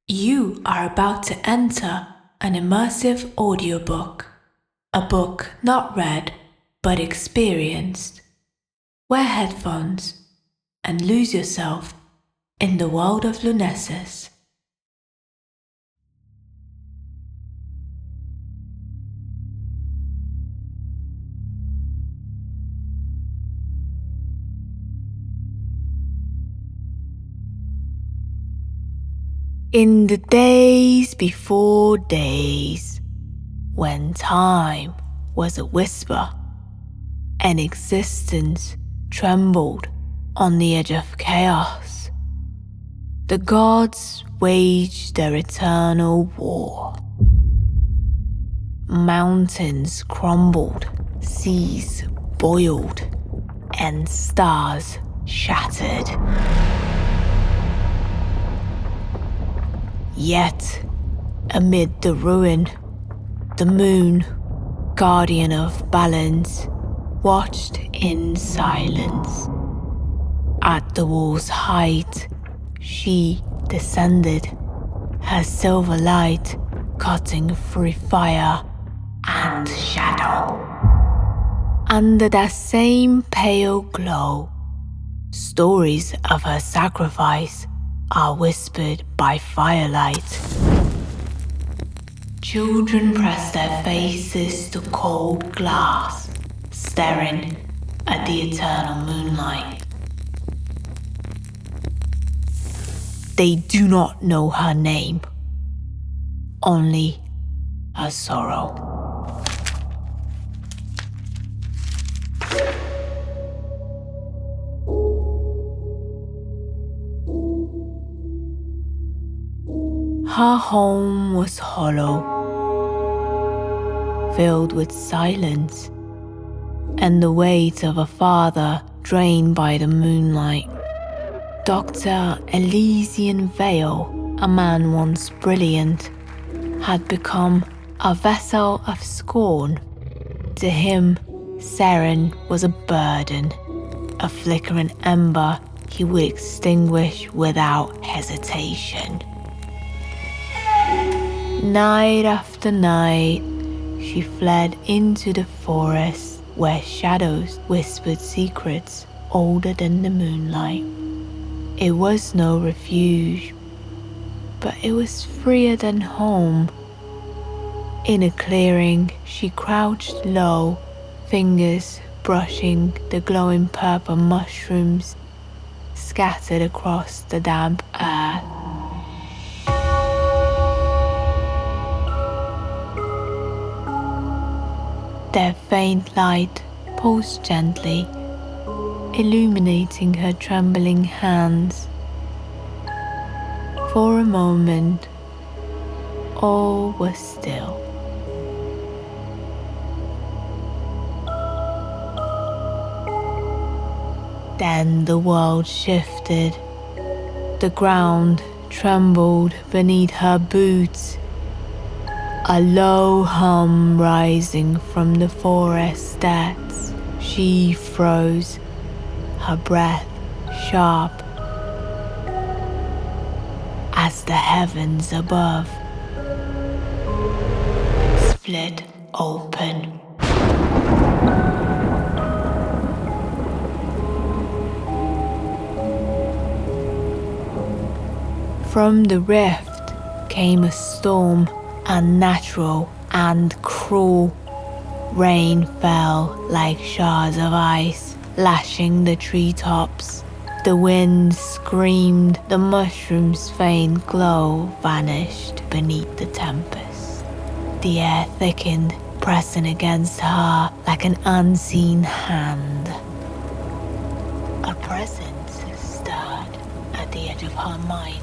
You are about to enter an immersive audiobook, a book not read but experienced. Wear headphones and lose yourself in the world of Lunessis. In the days before days, when time was a whisper and existence trembled on the edge of chaos, the gods waged their eternal war. Mountains crumbled, seas boiled, and stars shattered. Yet, amid the ruin, the moon, guardian of balance, watched in silence. At the wall's height, she descended, her silver light cutting through fire and shadow. Under that same pale glow, stories of her sacrifice are whispered by firelight. Children press their faces to cold glass, staring at the eternal moonlight. They do not know her name, only her sorrow. Her home was hollow, filled with silence and the weight of a father drained by the moonlight. Dr. Elysian Vale, a man once brilliant, had become a vessel of scorn. To him, Seren was a burden, a flickering ember he would extinguish without hesitation. Night after night, she fled into the forest where shadows whispered secrets older than the moonlight. It was no refuge, but it was freer than home. In a clearing, she crouched low, fingers brushing the glowing purple mushrooms scattered across the damp earth. Their faint light pulsed gently, illuminating her trembling hands. For a moment, all was still. Then the world shifted. The ground trembled beneath her boots. A low hum rising from the forest depths. She froze, her breath sharp, as the heavens above split open. From the rift came a storm, unnatural and cruel. Rain fell like shards of ice, lashing the treetops. The wind screamed, the mushroom's faint glow vanished beneath the tempest. The air thickened, pressing against her like an unseen hand. A presence stirred at the edge of her mind.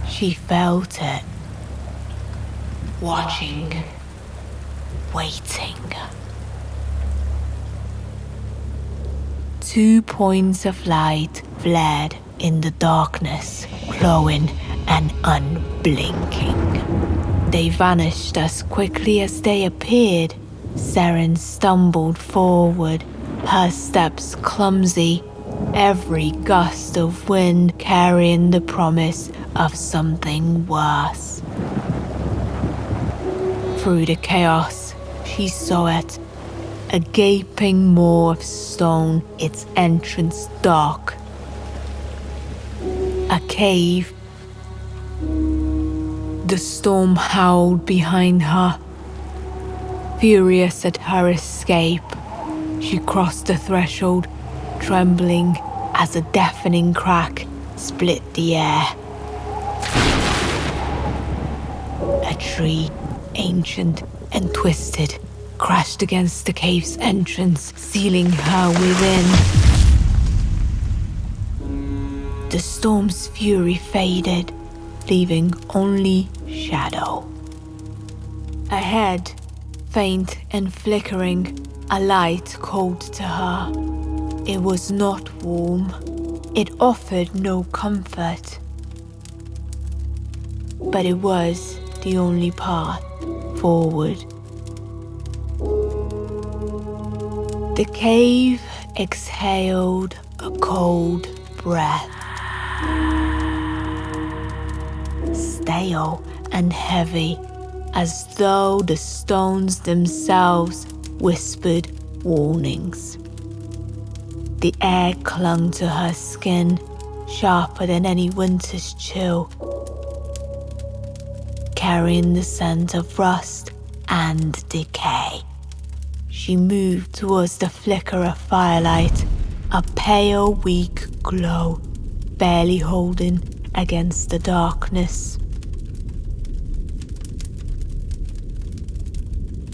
She felt it, watching, waiting. 2 points of light flared in the darkness, glowing and unblinking. They vanished as quickly as they appeared. Seren stumbled forward, her steps clumsy, every gust of wind carrying the promise of something worse. Through the chaos, she saw it, a gaping maw of stone, its entrance dark. A cave. The storm howled behind her. Furious at her escape, she crossed the threshold, trembling as a deafening crack split the air. A tree, ancient and twisted, crashed against the cave's entrance, sealing her within. The storm's fury faded, leaving only shadow. Ahead, faint and flickering, a light called to her. It was not warm. It offered no comfort. But it was the only path forward. The cave exhaled a cold breath. Stale and heavy, as though the stones themselves whispered warnings. The air clung to her skin, sharper than any winter's chill, carrying the scent of rust and decay. She moved towards the flicker of firelight, a pale, weak glow, barely holding against the darkness.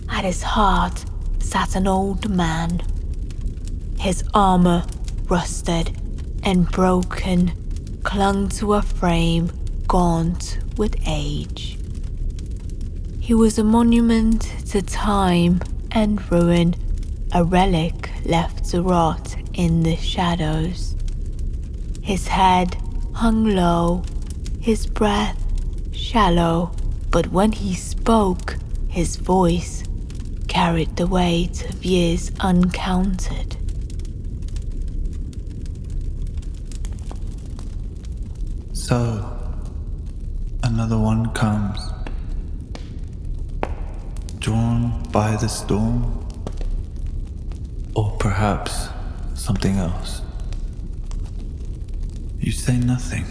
At his heart sat an old man. His armor, rusted and broken, clung to a frame gaunt with age. He was a monument to time and ruin, a relic left to rot in the shadows. His head hung low, his breath shallow, but when he spoke, his voice carried the weight of years uncounted. So, another one comes, drawn by the storm, or perhaps something else. You say nothing.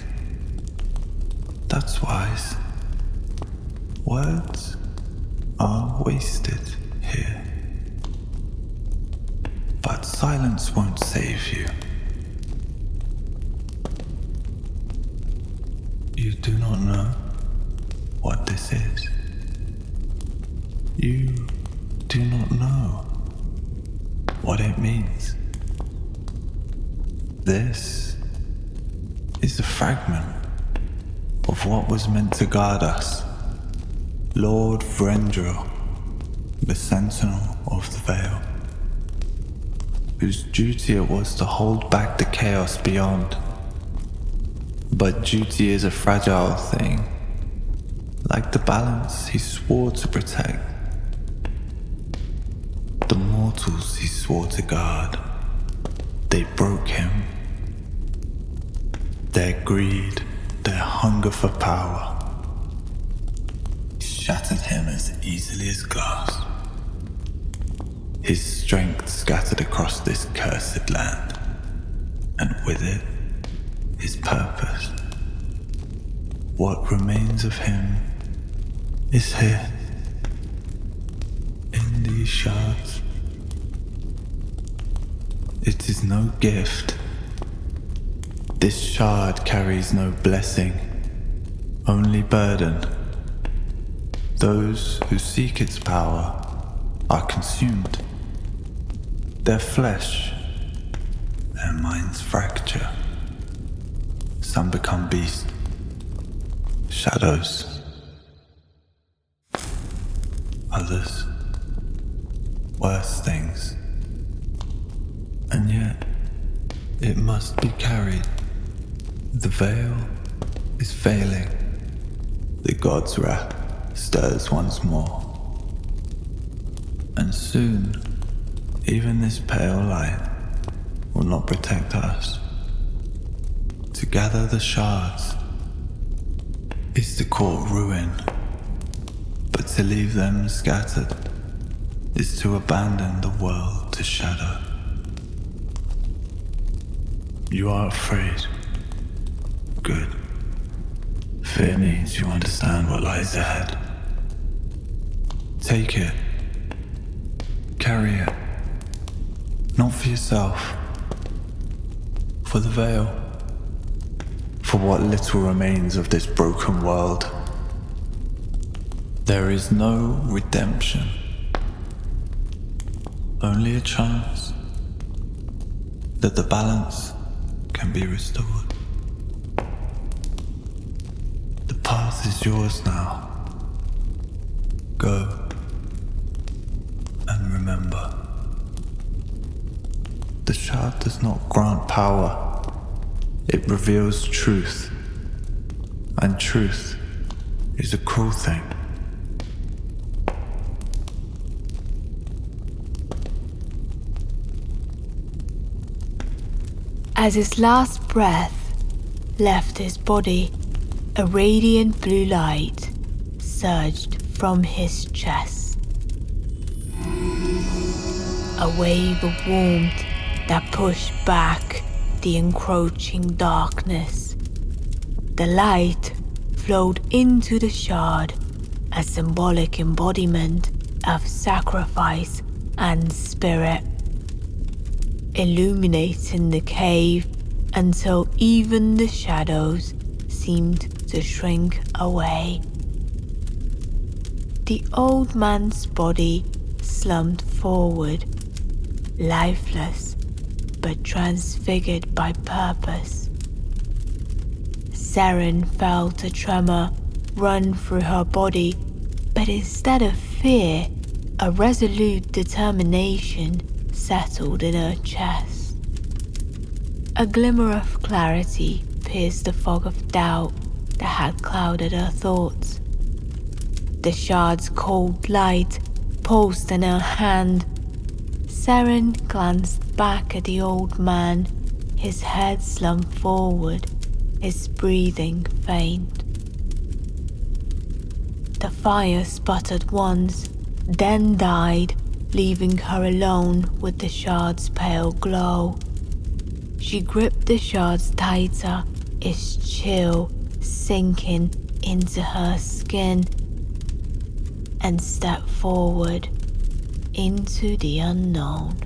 That's wise. Words are wasted here. But silence won't save you. You do not know what this is. You do not know what it means. This is a fragment of what was meant to guard us. Lord Vrendril, the sentinel of the veil, whose duty it was to hold back the chaos beyond. But duty is a fragile thing, like the balance he swore to protect, the mortals he swore to guard. They broke him. Their greed, their hunger for power, shattered him as easily as glass. His strength scattered across this cursed land, and with it, his purpose. What remains of him is here, in these shards. It is no gift. This shard carries no blessing, only burden. Those who seek its power are consumed. Their flesh, their minds fracture. Some become beasts, shadows. Others, worse things. And yet, it must be carried. The veil is failing. The god's wrath stirs once more. And soon, even this pale light will not protect us. gather the shards is to court ruin, but to leave them scattered is to abandon the world to shadow. You are afraid. Good. Fear means you understand what lies ahead. Take it. Carry it. Not for yourself. For the veil. For what little remains of this broken world. There is no redemption. Only a chance that the balance can be restored. The path is yours now. Go and remember. The shard does not grant power. It reveals truth. And truth is a cruel thing. As his last breath left his body, a radiant blue light surged from his chest. A wave of warmth that pushed back the encroaching darkness. The light flowed into the shard, a symbolic embodiment of sacrifice and spirit, illuminating the cave until even the shadows seemed to shrink away. The old man's body slumped forward, lifeless but transfigured by purpose. Seren felt a tremor run through her body, but instead of fear, a resolute determination settled in her chest. A glimmer of clarity pierced the fog of doubt that had clouded her thoughts. The shard's cold light pulsed in her hand. Seren glanced back at the old man, his head slumped forward, his breathing faint. The fire sputtered once, then died, leaving her alone with the shard's pale glow. She gripped the shards tighter, its chill sinking into her skin, and stepped forward into the unknown.